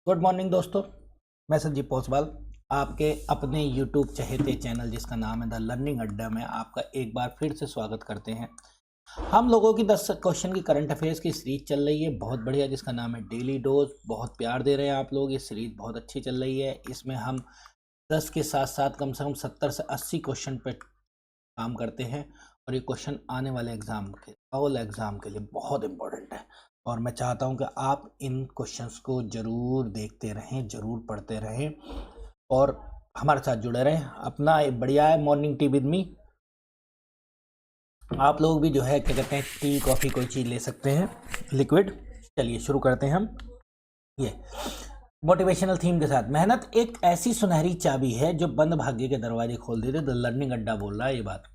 Good morning दोस्तों। मैं संजीव पोसवाल आपके अपने यूट्यूब चहेते चैनल जिसका नाम है द लर्निंग अड्डा में आपका एक बार फिर से स्वागत करते हैं। हम लोगों की 10 क्वेश्चन की करंट अफेयर्स की सीरीज चल रही है, बहुत बढ़िया, जिसका नाम है डेली डोज। बहुत प्यार दे रहे हैं आप लोग, ये सीरीज बहुत अच्छी चल रही है। इसमें हम 10 के साथ साथ कम से कम 70 से 80 क्वेश्चन पे काम करते हैं और ये क्वेश्चन आने वाले एग्जाम के ऑल एग्जाम के लिए बहुत इंपॉर्टेंट है और मैं चाहता हूं कि आप इन क्वेश्चंस को जरूर देखते रहें, जरूर पढ़ते रहें और हमारे साथ जुड़े रहें। अपना एक बढ़िया है मॉर्निंग टी विद मी। आप लोग भी जो है क्या कहते हैं, टी कॉफ़ी कोई चीज़ ले सकते हैं लिक्विड। चलिए शुरू करते हैं हम। ये मोटिवेशनल थीम के साथ, मेहनत एक ऐसी सुनहरी चाबी है जो बंद भाग्य के दरवाजे खोल देते। द लर्निंग अड्डा बोल रहा है ये बात।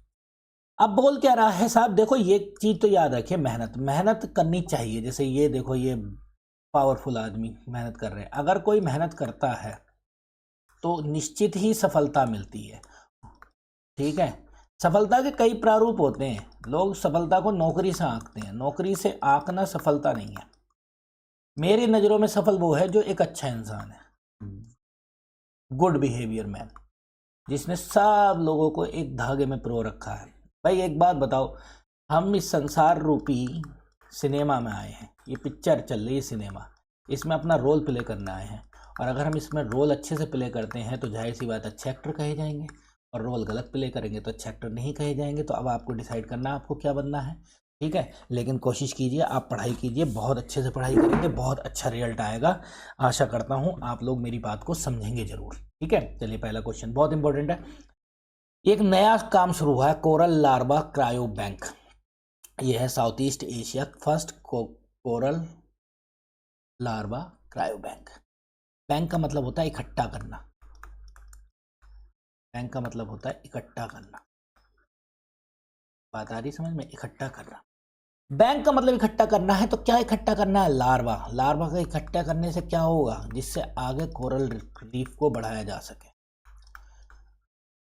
अब बोल क्या रहा है साहब, देखो ये चीज तो याद रखिए, मेहनत मेहनत करनी चाहिए। जैसे ये देखो, ये पावरफुल आदमी मेहनत कर रहे हैं। अगर कोई मेहनत करता है तो निश्चित ही सफलता मिलती है, ठीक है। सफलता के कई प्रारूप होते हैं। लोग सफलता को नौकरी से आंकते हैं, नौकरी से आंकना सफलता नहीं है। मेरी नज़रों में सफल वो है जो एक अच्छा इंसान है, गुड बिहेवियर मैन, जिसने सब लोगों को एक धागे में पिरो रखा है। भाई एक बात बताओ, हम इस संसार रूपी सिनेमा में आए हैं, ये पिक्चर चल रही है सिनेमा, इसमें अपना रोल प्ले करने आए हैं और अगर हम इसमें रोल अच्छे से प्ले करते हैं तो जाहिर सी बात अच्छे एक्टर कहे जाएंगे और रोल गलत प्ले करेंगे तो अच्छे एक्टर नहीं कहे जाएंगे। तो अब आपको डिसाइड करना है आपको क्या बनना है, ठीक है। लेकिन कोशिश कीजिए, आप पढ़ाई कीजिए, बहुत अच्छे से पढ़ाई करेंगे, बहुत अच्छा रिजल्ट आएगा। आशा करता हूँ आप लोग मेरी बात को समझेंगे जरूर, ठीक है। चलिए पहला क्वेश्चन बहुत इंपॉर्टेंट है। एक नया काम शुरू हुआ है, कोरल लार्वा क्रायो बैंक। यह है south east Asia first coral larva cryo bank. Bank का मतलब होता है इकट्ठा करना, बैंक का मतलब होता है इकट्ठा करना। बात आ रही समझ में, इकट्ठा करना। बैंक का मतलब इकट्ठा करना है, तो क्या इकट्ठा करना है? लार्वा। लार्वा का इकट्ठा करने से क्या होगा, जिससे आगे कोरल रीफ को बढ़ाया जा सके।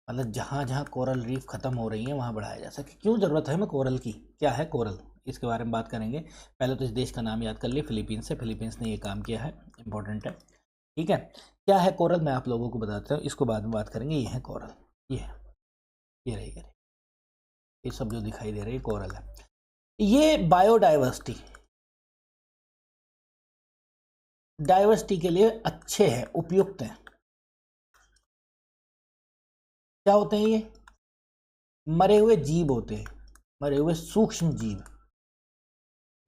मतलब जहाँ जहाँ कोरल रीफ खत्म हो रही है वहाँ बढ़ाया जा सके। क्यों जरूरत है हमें कोरल की, क्या है कोरल, इसके बारे में बात करेंगे। पहले तो इस देश का नाम याद कर लिए, फिलीपींस से, फिलीपींस ने ये काम किया है, इंपॉर्टेंट है, ठीक है। क्या है कोरल, मैं आप लोगों को बताता हूँ, इसको बाद में बात करेंगे। ये है कोरल, ये है, ये रहेगा, ये सब जो दिखाई दे रही है कोरल है। ये बायोडाइवर्सिटी, डाइवर्सिटी के लिए अच्छे हैं, उपयुक्त हैं। क्या होते हैं ये? मरे हुए जीव होते हैं, मरे हुए सूक्ष्म जीव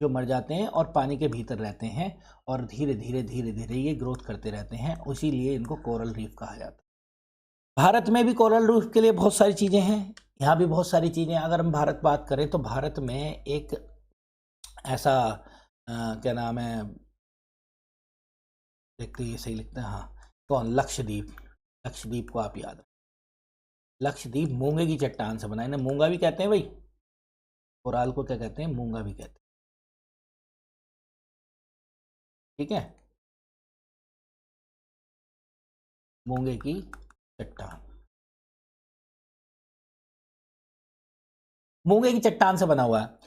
जो मर जाते हैं और पानी के भीतर रहते हैं और धीरे धीरे धीरे धीरे ये ग्रोथ करते रहते हैं, इसीलिए इनको कोरल रीफ कहा जाता है। भारत में भी कोरल रीफ के लिए बहुत सारी चीज़ें हैं, यहाँ भी बहुत सारी चीज़ें। अगर हम भारत बात करें तो भारत में एक ऐसा क्या नाम है, देखते ये सही लिखते हैं, हाँ कौन, लक्षद्वीप। लक्षद्वीप को आप याद रखें, लक्षद्वीप मूंगे की चट्टान से बना है ना, मूंगा भी कहते हैं भाई, कोराल को क्या कहते हैं, मूंगा भी कहते हैं, ठीक है, मूंगे की चट्टान, मूंगे की चट्टान से बना हुआ है,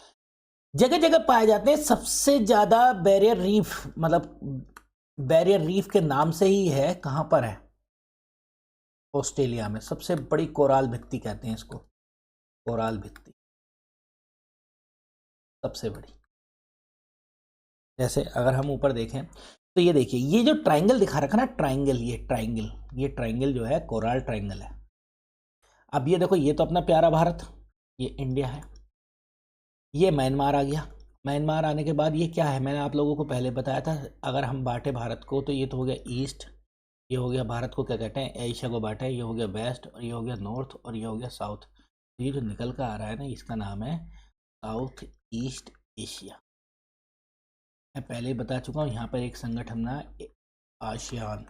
जगह जगह पाए जाते हैं। सबसे ज्यादा बैरियर रीफ, मतलब बैरियर रीफ के नाम से ही है, कहां पर है, ऑस्ट्रेलिया में। सबसे बड़ी कोराल भित्ति कहते हैं इसको, कोराल भित्ति सबसे बड़ी। जैसे अगर हम ऊपर देखें तो ये देखिए, ये जो ट्राइंगल दिखा रखा ना, ट्राइंगल, ये ट्राइंगल जो है कोराल ट्राइंगल है। अब ये देखो, ये तो अपना प्यारा भारत, ये इंडिया है, ये म्यांमार आ गया। म्यांमार आने के बाद ये क्या है, मैंने आप लोगों को पहले बताया था, अगर हम बांटे भारत को तो ये तो हो गया ईस्ट, ये हो गया भारत को क्या कहते हैं, एशिया को बांटे, ये हो गया वेस्ट और ये हो गया नॉर्थ और ये हो गया साउथ। तो ये जो निकल कर आ रहा है ना, इसका नाम है साउथ ईस्ट एशिया। मैं पहले ही बता चुका हूँ, यहाँ पर एक संगठन ना, आसियान,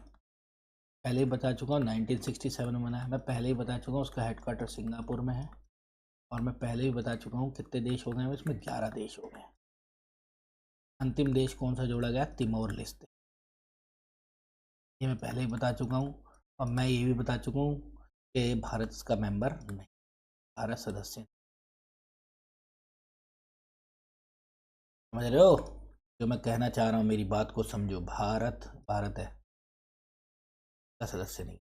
पहले ही बता चुका हूँ 1967 में बना है। मैं पहले ही बता चुका हूँ उसका हेडक्वार्टर सिंगापुर में है और मैं पहले ही बता चुका हूँ कितने देश हो गए हैं इसमें, 11 देश हो गए। अंतिम देश कौन सा जोड़ा गया, तिमोर लेस्ते, ये मैं पहले ही बता चुका हूँ। और मैं ये भी बता चुका हूँ कि भारत इसका मेंबर नहीं, भारत सदस्य नहीं। समझ रहे हो जो मैं कहना चाह रहा हूँ, मेरी बात को समझो। भारत भारत है, का सदस्य नहीं।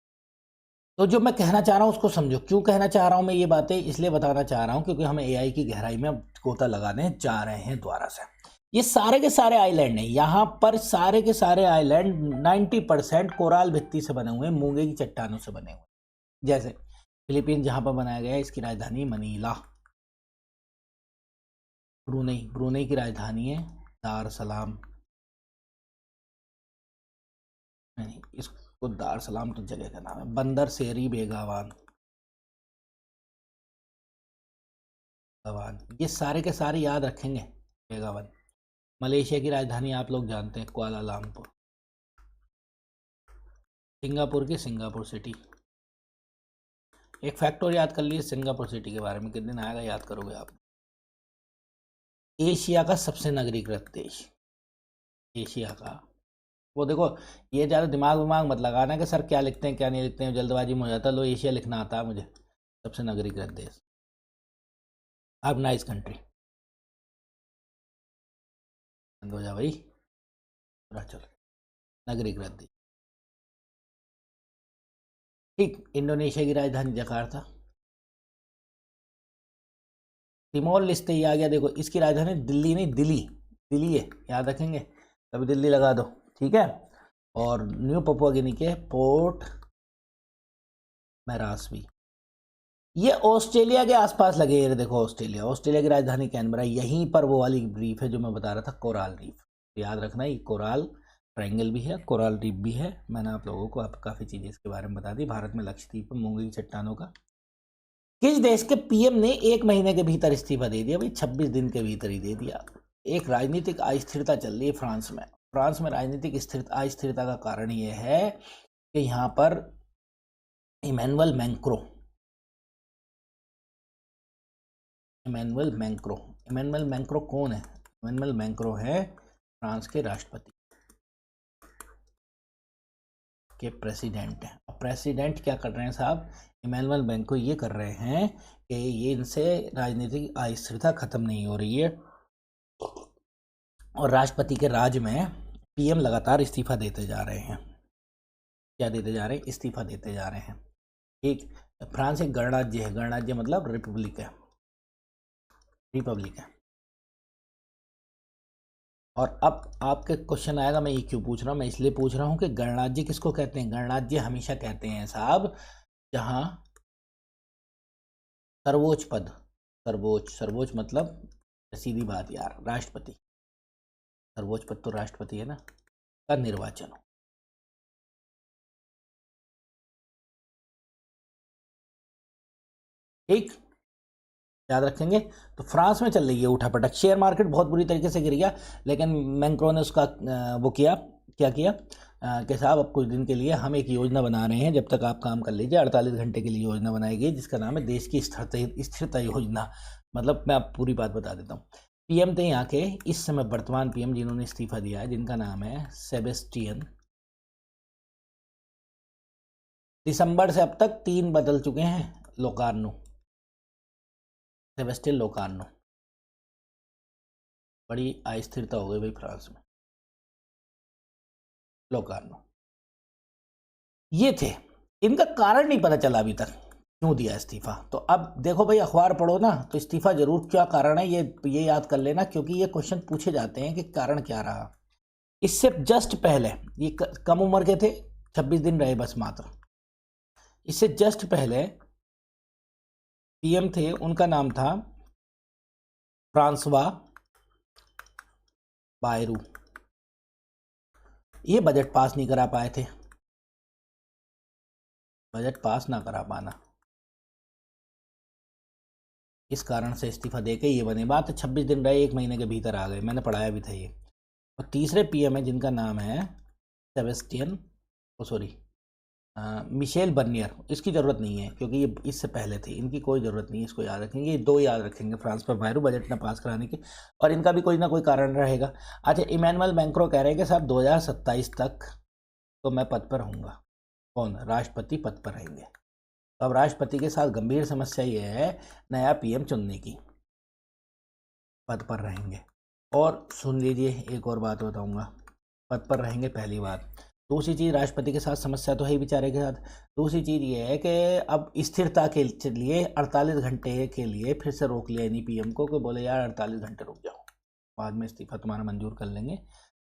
तो जो मैं कहना चाह रहा हूँ उसको समझो। क्यों कहना चाह रहा हूँ मैं ये बातें, इसलिए बताना चाह रहा हूँ क्योंकि हम एआई की गहराई में गोता लगाने जा रहे हैं दोबारा से। ये सारे के सारे आइलैंड हैं, यहाँ पर सारे के सारे आइलैंड 90% कोराल भित्ति से बने हुए हैं, मूंगे की चट्टानों से बने हुए हैं। जैसे फिलीपींस जहाँ पर बनाया गया है, इसकी राजधानी मनीला। ब्रूनेई की राजधानी है दार सलाम। नहीं, इसको दार सलाम तो जगह का नाम है। बंदर सेरी बेगावान, ये सारे के सारे याद रखेंगे। बेगावन। मलेशिया की राजधानी आप लोग जानते हैं, कुआलालंपुर। सिंगापुर की सिंगापुर सिटी। एक फैक्ट और याद कर लीजिए सिंगापुर सिटी के बारे में, कितने दिन आएगा याद करोगे आप। एशिया का सबसे नगरीकृत देश, एशिया का। वो देखो, ये ज़्यादा दिमाग मत लगाना कि सर क्या लिखते हैं क्या नहीं लिखते हैं, जल्दबाजी में हो जाता है। लो, एशिया लिखना आता है मुझे। सबसे नगरीकृत देश, ऑर्गेनाइज कंट्री। बंद हो जा भाई, चलो। नगरीकृत देश, ठीक। इंडोनेशिया की राजधानी जकार्ता। तिमोर लिस्ते ही आ गया। देखो, इसकी राजधानी दिल्ली नहीं, दिल्ली है, याद रखेंगे। कभी दिल्ली लगा दो, ठीक है। और न्यू पपुआ गिनी के पोर्ट मैरास्वी, ये ऑस्ट्रेलिया के आसपास लगे। ये देखो, ऑस्ट्रेलिया की राजधानी कैनबरा। यहीं पर वो वाली रीफ है जो मैं बता रहा था, कोराल रीफ। तो याद रखना, ये कोराल ट्रायंगल भी है, कोराल रीफ भी है। मैंने आप लोगों को काफ़ी चीज़ें इसके बारे में बता दी। भारत में लक्षद्वीप में मूंगे की चट्टानों का। किस देश के पीएम ने 1 महीने के भीतर इस्तीफा दे दिया? भाई 26 दिन के भीतर ही दे दिया। एक राजनीतिक अस्थिरता चल रही है फ्रांस में। फ्रांस में राजनीतिक अस्थिरता का कारण ये है कि यहाँ पर इमैनुअल मैक्रों कौन है? इमैनुअल मैक्रों है फ्रांस के राष्ट्रपति के प्रेसिडेंट हैं। अब प्रेसिडेंट क्या कर रहे हैं साहब? इमैनुअल मैक्रों ये कर रहे हैं कि ये इनसे राजनीतिक अस्थिरता खत्म नहीं हो रही है, और राष्ट्रपति के राज में पीएम लगातार इस्तीफा देते जा रहे हैं। क्या देते जा रहे हैं? इस्तीफा देते जा रहे हैं, ठीक। फ्रांस एक गणराज्य है, गणराज्य मतलब रिपब्लिक है, और अब आपके क्वेश्चन आएगा, मैं ये क्यों पूछ रहा हूँ? मैं इसलिए पूछ रहा हूँ कि गणराज्य किसको कहते हैं? गणराज्य हमेशा कहते हैं साहब जहाँ सर्वोच्च पद, सर्वोच्च मतलब सीधी बात यार, राष्ट्रपति। सर्वोच्च पद तो राष्ट्रपति है ना, का निर्वाचन हो। ठीक, याद रखेंगे। तो फ्रांस में चल रही है उठापटक, शेयर मार्केट बहुत बुरी तरीके से गिर गया, लेकिन मैक्रों ने उसका वो किया, क्या किया कि साहब अब कुछ दिन के लिए हम एक योजना बना रहे हैं, जब तक आप काम कर लीजिए। 48 घंटे के लिए योजना बनाई गई जिसका नाम है देश की स्थिरता योजना। मतलब मैं आप पूरी बात बता देता हूँ। पीएम थे यहाँ के इस समय वर्तमान पीएम जिन्होंने इस्तीफा दिया है, जिनका नाम है सेबेस्टियन। दिसंबर से अब तक 3 बदल चुके हैं। Locarno, Sebastian Locarno. बड़ी अस्थिरता हो गई भाई फ्रांस में। लोकार्नो ये थे, इनका कारण नहीं पता चला अभी तक क्यों दिया इस्तीफा। तो अब देखो भाई, अखबार पढ़ो ना, तो इस्तीफा जरूर क्या कारण है ये याद कर लेना, क्योंकि ये क्वेश्चन पूछे जाते हैं कि कारण क्या रहा। इससे जस्ट पहले ये कम उम्र के थे, 26 दिन रहे बस मात्र। इससे जस्ट पहले पीएम थे, उनका नाम था फ्रांसवा बायरू। ये बजट पास नहीं करा पाए थे, बजट पास ना करा पाना, इस कारण से इस्तीफा देके ये बने। बात 26 दिन रहे, 1 महीने के भीतर आ गए, मैंने पढ़ाया भी था ये। और तीसरे पीएम है जिनका नाम है सेबेस्टियन, सॉरी मिशेल बर्नियर। इसकी ज़रूरत नहीं है क्योंकि ये इससे पहले थे, इनकी कोई ज़रूरत नहीं है, इसको याद रखेंगे। ये 2 याद रखेंगे, फ्रांस पर बायरू बजट ना पास कराने के, और इनका भी कोई ना कोई कारण रहेगा। अच्छा, इमैनुअल मैक्रों कह रहे हैं कि साहब 2027 तक तो मैं पद पर रहूँगा। कौन? राष्ट्रपति पद पर रहेंगे। तो अब राष्ट्रपति के साथ गंभीर समस्या ये है नया पीएम चुनने की, पद पर रहेंगे। और सुन लीजिए, एक और बात बताऊंगा, पद पर रहेंगे पहली बात, दूसरी चीज़, राष्ट्रपति के साथ समस्या तो है ही बेचारे के साथ। दूसरी चीज़ ये है कि अब स्थिरता के लिए 48 घंटे के लिए फिर से रोक लिया पीएम को, कि बोले यार 48 घंटे रुक जाओ, बाद में इस्तीफा तुम्हारा मंजूर कर लेंगे।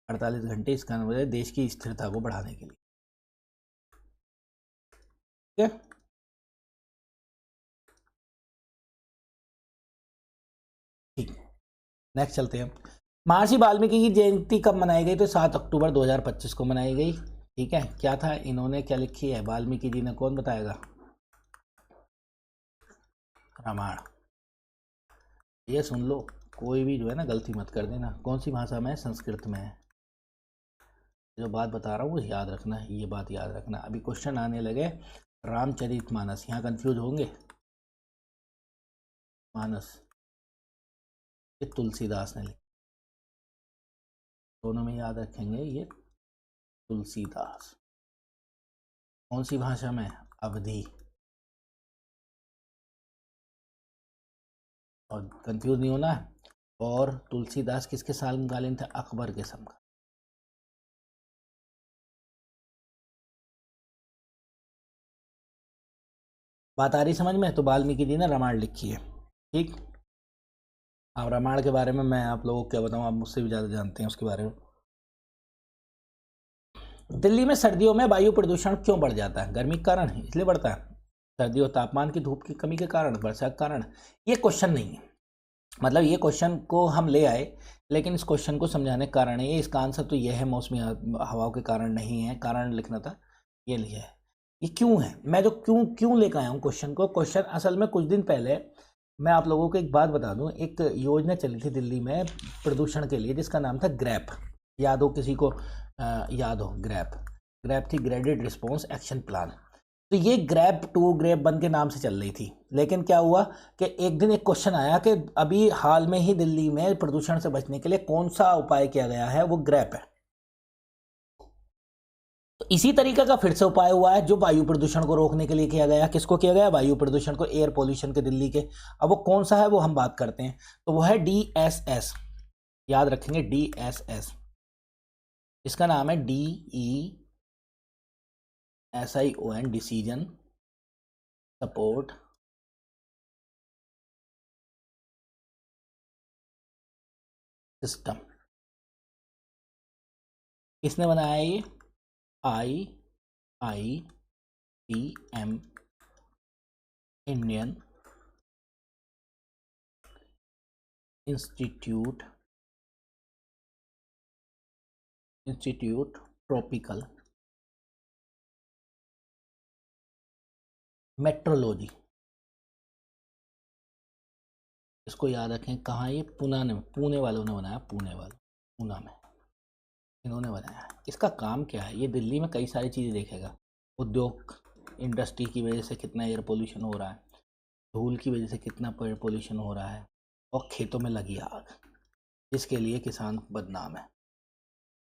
48 घंटे, इसका मतलब देश की स्थिरता को बढ़ाने के लिए। ठीक है, ठीक, नेक्स्ट चलते हैं। महर्षि वाल्मीकि की जयंती कब मनाई गई? तो 7 अक्टूबर 2025 को मनाई गई। ठीक है, क्या था, इन्होंने क्या लिखी है वाल्मीकि जी ने, कौन बताएगा? रामायण। ये सुन लो, कोई भी जो है ना गलती मत कर देना। कौन सी भाषा में है? संस्कृत में है। जो बात बता रहा हूँ वो याद रखना है, ये बात याद रखना। अभी क्वेश्चन आने लगे रामचरितमानस, यहाँ कंफ्यूज होंगे। मानस ये तुलसीदास ने लिखा, दोनों में याद रखेंगे, ये तुलसीदास। कौन सी भाषा में? अवधी। और कंफ्यूज नहीं होना है। और तुलसीदास किसके समकालीन थे? अकबर के समकालीन। बात आ रही समझ में? तो वाल्मीकि जी ने रामायण लिखी है। ठीक, अब रामायण के बारे में मैं आप लोगों को क्या बताऊं, आप मुझसे भी ज़्यादा जानते हैं उसके बारे में। दिल्ली में सर्दियों में वायु प्रदूषण क्यों बढ़ जाता है? गर्मी के कारण इसलिए बढ़ता है? सर्दियों तापमान की, धूप की कमी के कारण, वर्षा के कारण? ये क्वेश्चन नहीं है, मतलब ये क्वेश्चन को हम ले आए, लेकिन इस क्वेश्चन को समझाने का कारण है, इसका आंसर तो यह है मौसमी हवाओं के कारण नहीं है, कारण लिखना था, ये लिया है। ये क्यों है, मैं जो क्यों लेकर आया हूँ क्वेश्चन को। क्वेश्चन असल में कुछ दिन पहले मैं आप लोगों को एक बात बता दूं, एक योजना चली थी दिल्ली में प्रदूषण के लिए, जिसका नाम था ग्रैप। याद हो किसी को? याद हो ग्रैप थी, ग्रेडेड रिस्पॉन्स एक्शन प्लान। तो ये ग्रैप 2 ग्रैप 1 के नाम से चल रही थी, लेकिन क्या हुआ कि एक दिन एक क्वेश्चन आया कि अभी हाल में ही दिल्ली में प्रदूषण से बचने के लिए कौन सा उपाय किया गया है, वो ग्रैप है। तो इसी तरीके का फिर से उपाय हुआ है जो वायु प्रदूषण को रोकने के लिए किया गया। किसको किया गया? वायु प्रदूषण को, एयर पोल्यूशन के, दिल्ली के। अब वो कौन सा है वो हम बात करते हैं। तो वो है DSS, याद रखेंगे DSS। इसका नाम है DESION, डिसीजन सपोर्ट सिस्टम। किसने बनाया ये? IITM, Indian institute tropical metrology. इसको याद रखें, कहाँ? ये पुणे वालों ने बनाया, पूना में इन्होंने बनाया। इसका काम क्या है? ये दिल्ली में कई सारी चीज़ें देखेगा। उद्योग, इंडस्ट्री की वजह से कितना एयर पोल्यूशन हो रहा है, धूल की वजह से कितना एयर पोल्यूशन हो रहा है, और खेतों में लगी आग, जिसके लिए किसान बदनाम है।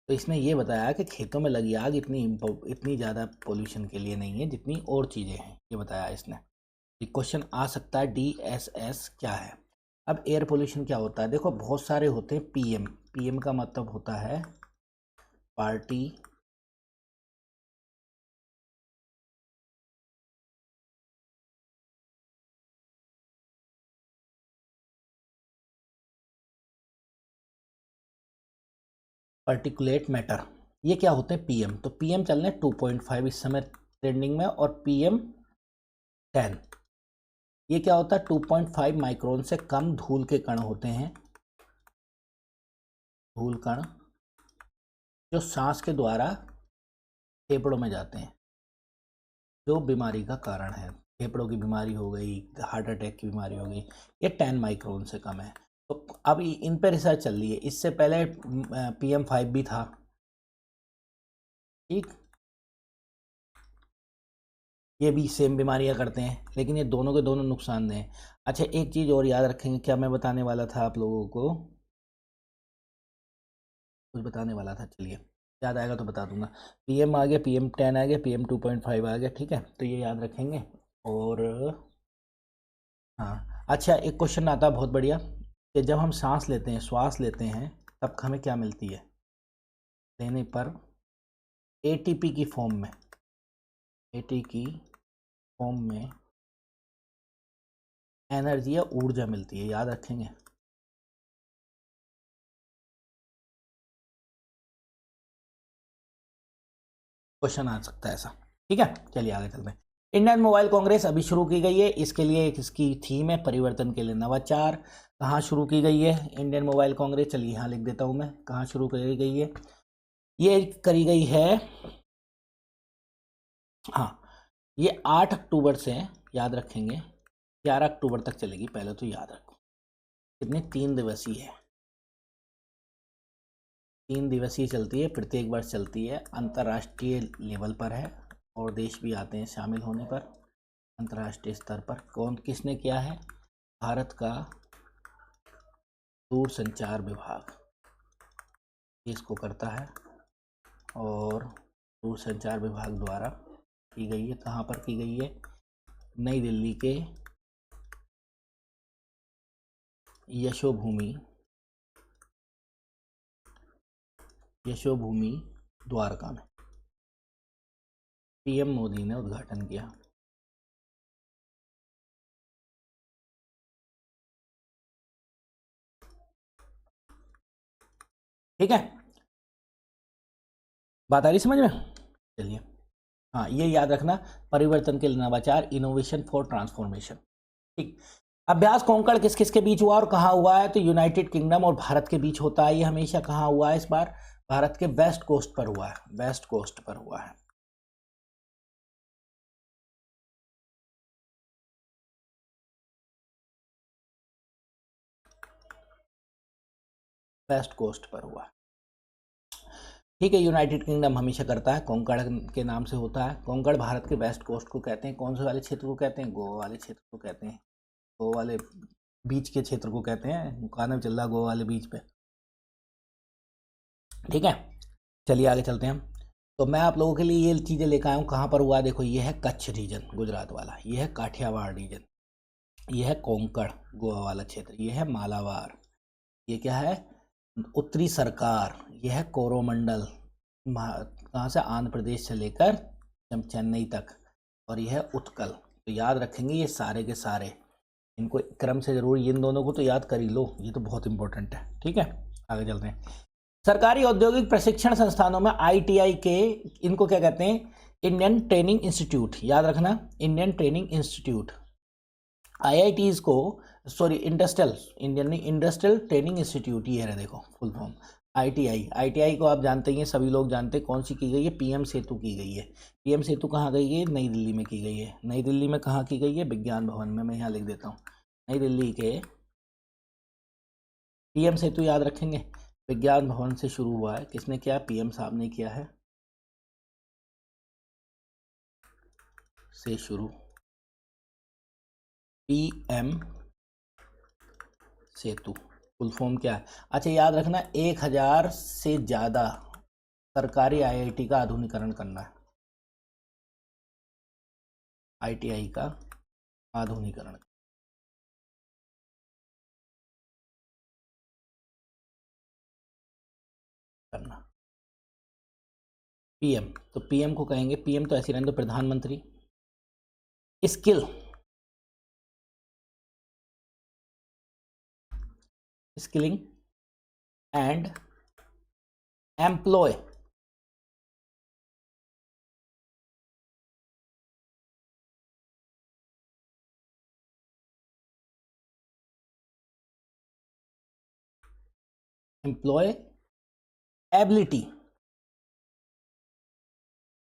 तो इसने ये बताया कि खेतों में लगी आग इतनी ज़्यादा पोल्यूशन के लिए नहीं है जितनी और चीज़ें हैं, ये बताया इसने। ये क्वेश्चन आ सकता है DSS क्या है। अब एयर पोल्यूशन क्या होता है? देखो बहुत सारे होते हैं। PM का मतलब होता है पार्टी पार्टिकुलेट मैटर। ये क्या होते हैं? PM। तो PM चल रहे हैं 2.5 इस समय ट्रेंडिंग में, और PM10 ये क्या होता है? 2.5 माइक्रोन से कम धूल के कण होते हैं, धूल कण जो सांस के द्वारा फेफड़ों में जाते हैं, जो बीमारी का कारण है। फेफड़ों की बीमारी हो गई, हार्ट अटैक की बीमारी हो गई, ये 10 माइक्रोन से कम है। तो अब इन पे रिसर्च चल रही है। इससे पहले PM5 भी था। ठीक, ये भी सेम बीमारियां करते हैं, लेकिन ये दोनों के दोनों नुकसानदेह हैं। अच्छा, एक चीज़ और याद रखेंगे, क्या मैं बताने वाला था आप लोगों को? कुछ बताने वाला था, चलिए याद आएगा तो बता दूंगा। PM आ गया, PM10 आ गया, PM2.5 आ गया। ठीक है, तो ये याद रखेंगे। और हाँ, अच्छा, एक क्वेश्चन आता है बहुत बढ़िया, कि जब हम सांस लेते हैं, श्वास लेते हैं, तब हमें क्या मिलती है? लेने पर एटीपी की फॉर्म में, एटी की फॉर्म में एनर्जी या ऊर्जा मिलती है, याद रखेंगे। क्वेश्चन आ सकता है ऐसा, ठीक है। चलिए आगे चलते हैं। इंडियन मोबाइल कांग्रेस अभी शुरू की गई है, इसके लिए एक इसकी थीम है परिवर्तन के लिए नवाचार। कहाँ शुरू की गई है इंडियन मोबाइल कांग्रेस? चलिए यहाँ लिख देता हूँ मैं, कहाँ शुरू करी गई है। ये करी गई है, हाँ, ये 8 अक्टूबर से, याद रखेंगे, 11 अक्टूबर तक चलेगी। पहले तो याद रखो कितने, 3 दिवसीय है, 3 दिवसीय चलती है, प्रत्येक वर्ष चलती है, अंतर्राष्ट्रीय लेवल पर है और देश भी आते हैं शामिल होने पर अंतर्राष्ट्रीय स्तर पर। कौन किसने किया है? भारत का दूरसंचार विभाग इसको करता है और दूरसंचार विभाग द्वारा की गई है। कहाँ पर की गई है? नई दिल्ली के यशोभूमि द्वारका में पीएम मोदी ने उद्घाटन किया। ठीक है, बात आ रही समझ में? चलिए, हाँ, ये याद रखना, परिवर्तन के लिए नवाचार, इनोवेशन फॉर ट्रांसफॉर्मेशन। ठीक, अभ्यास कोंकण किस किस के बीच हुआ और कहाँ हुआ है? तो यूनाइटेड किंगडम और भारत के बीच होता है ये हमेशा। कहाँ हुआ है इस बार? भारत के वेस्ट कोस्ट पर हुआ है, वेस्ट कोस्ट पर हुआ है। वेस्ट कोस्ट पर हुआ है, ठीक है। यूनाइटेड किंगडम हमेशा करता है, कोंकण के नाम से होता है। कोंकण भारत के वेस्ट कोस्ट को कहते हैं। कौन से वाले क्षेत्र को कहते हैं? गोवा वाले क्षेत्र को कहते हैं, गोवा वाले बीच के क्षेत्र को कहते हैं। गाना चल रहा गोवा वाले बीच पे, ठीक है। चलिए आगे चलते हैं हम। तो मैं आप लोगों के लिए ये चीज़ें लेकर आया हूँ। कहाँ पर हुआ? देखो, ये है कच्छ रीजन गुजरात वाला, ये है काठियावाड़ रीजन, ये है कोंकण गोवा वाला क्षेत्र, ये है मालाबार, ये क्या है? उत्तरी सरकार, ये है कोरोमंडल, कहाँ से? आंध्र प्रदेश से लेकर चेन्नई तक, और यह है उत्कल। तो याद रखेंगे ये सारे के सारे, इनको क्रम से जरूर, इन दोनों को तो याद कर ही लो, ये तो बहुत इंपॉर्टेंट है, ठीक है। आगे चलते हैं। सरकारी औद्योगिक प्रशिक्षण संस्थानों में आईटीआई के, इनको क्या कहते हैं? इंडियन ट्रेनिंग इंस्टीट्यूट, याद रखना, इंडियन ट्रेनिंग इंस्टीट्यूट। आईआईटीज को, सॉरी, इंडस्ट्रियल ट्रेनिंग इंस्टीट्यूट, ये है, देखो फुल फॉर्म आईटीआई को आप जानते ही हैं, सभी लोग जानते हैं। कौन सी की गई है? पीएम सेतु की गई है। पीएम सेतु कहाँ गई है? नई दिल्ली में की गई है। नई दिल्ली में कहाँ की गई है? विज्ञान भवन में। मैं यहाँ लिख देता हूँ, नई दिल्ली के पीएम सेतु, याद रखेंगे, विज्ञान भवन से शुरू हुआ है। किसने किया? पीएम साहब ने किया है, से शुरू, पीएम सेतु फुल फॉर्म क्या है? अच्छा, याद रखना, 1000 से ज़्यादा सरकारी आईआईटी का आधुनिकीकरण करना है, आईटीआई का आधुनिकीकरण करना। पीएम, तो पीएम को कहेंगे, पीएम तो ऐसे रहने दो, प्रधानमंत्री। Skilling and employ, employability,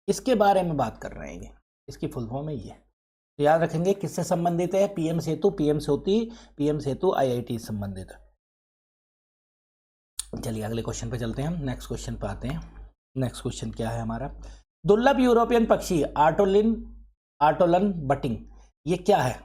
इसके बारे में बात कर रहे हैं ये, इसकी फुल फॉर्म है ये। तो याद रखेंगे किससे संबंधित है? पीएम सेतु, पीएम सेतु आईआईटी से संबंधित है। चलिए अगले क्वेश्चन पे चलते हैं हम, नेक्स्ट क्वेश्चन पे आते हैं। नेक्स्ट क्वेश्चन क्या है हमारा? दुर्लभ यूरोपियन पक्षी आर्टोलन बटिंग, ये क्या है?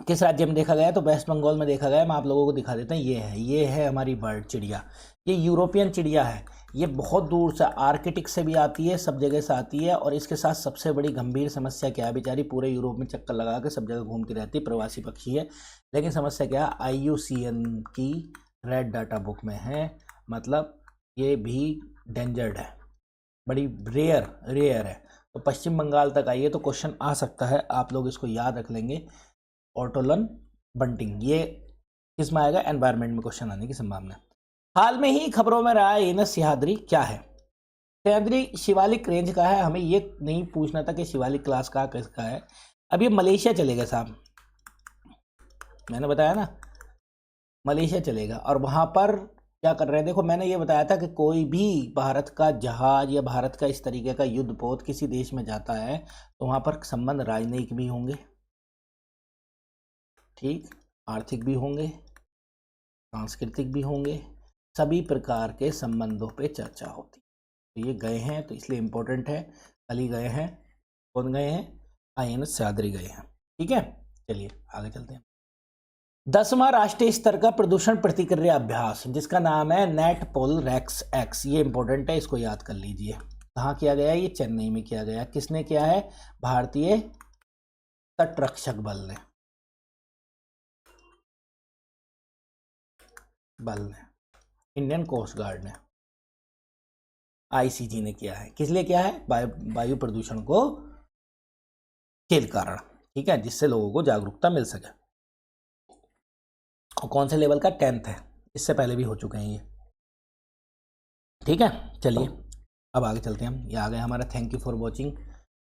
किस राज्य में देखा गया? तो वेस्ट बंगाल में देखा गया। मैं आप लोगों को दिखा देता हूँ, ये है हमारी बर्ड, चिड़िया। ये यूरोपियन चिड़िया है, ये बहुत दूर से, आर्कटिक से भी आती है, सब जगह से आती है। और इसके साथ सबसे बड़ी गंभीर समस्या क्या है? बेचारी पूरे यूरोप में चक्कर लगा के सब जगह घूमती रहती है, प्रवासी पक्षी है। लेकिन समस्या क्या है? IUCN की रेड डाटा बुक में है, मतलब ये भी डेंजर्ड है, बड़ी रेयर है। तो पश्चिम बंगाल तक आई है, तो क्वेश्चन आ सकता है, आप लोग इसको याद रख लेंगे। ऑर्टोलन बंटिंग, ये किस में आएगा, एनवायरनमेंट में क्वेश्चन आने की संभावना है। हाल में ही खबरों में रहा एनएस सह्याद्री क्या है? सह्याद्री शिवालिक रेंज का है। हमें ये नहीं पूछना था कि शिवालिक क्लास का किसका है। अब ये मलेशिया चलेगा साहब, मैंने बताया ना, मलेशिया चलेगा। और वहां पर क्या कर रहे हैं, देखो मैंने ये बताया था कि कोई भी भारत का जहाज या भारत का इस तरीके का युद्धपोत किसी देश में जाता है तो वहां पर संबंध राजनयिक भी होंगे, ठीक, आर्थिक भी होंगे, सांस्कृतिक भी होंगे, सभी प्रकार के संबंधों पे चर्चा होती। तो ये गए हैं तो इसलिए इम्पोर्टेंट है। कल ही गए हैं, कौन गए हैं, आईएनएस सह्याद्री गए हैं। ठीक है, चलिए आगे चलते हैं। 10वां राष्ट्रीय स्तर का प्रदूषण प्रतिक्रिया अभ्यास जिसका नाम है नेट पोल रेक्स एक्स, ये इंपॉर्टेंट है, इसको याद कर लीजिए। कहाँ किया गया है, ये चेन्नई में किया गया। किसने किया है, भारतीय तटरक्षक बल ने, इंडियन कोस्ट गार्ड ने, आईसीजी ने किया है। किस लिए किया है, वायु प्रदूषण को के कारण, ठीक है, जिससे लोगों को जागरूकता मिल सके। और कौन से लेवल का, 10th है, इससे पहले भी हो चुके हैं ये। ठीक है, चलिए अब आगे चलते हैं हम। ये आ गया हमारा। Thank you for watching.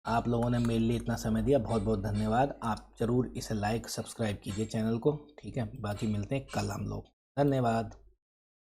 आप लोगों ने मेरे लिए इतना समय दिया, बहुत बहुत धन्यवाद। आप जरूर इसे लाइक सब्सक्राइब कीजिए चैनल को, ठीक है। बाकी मिलते हैं कल हम लोग, धन्यवाद।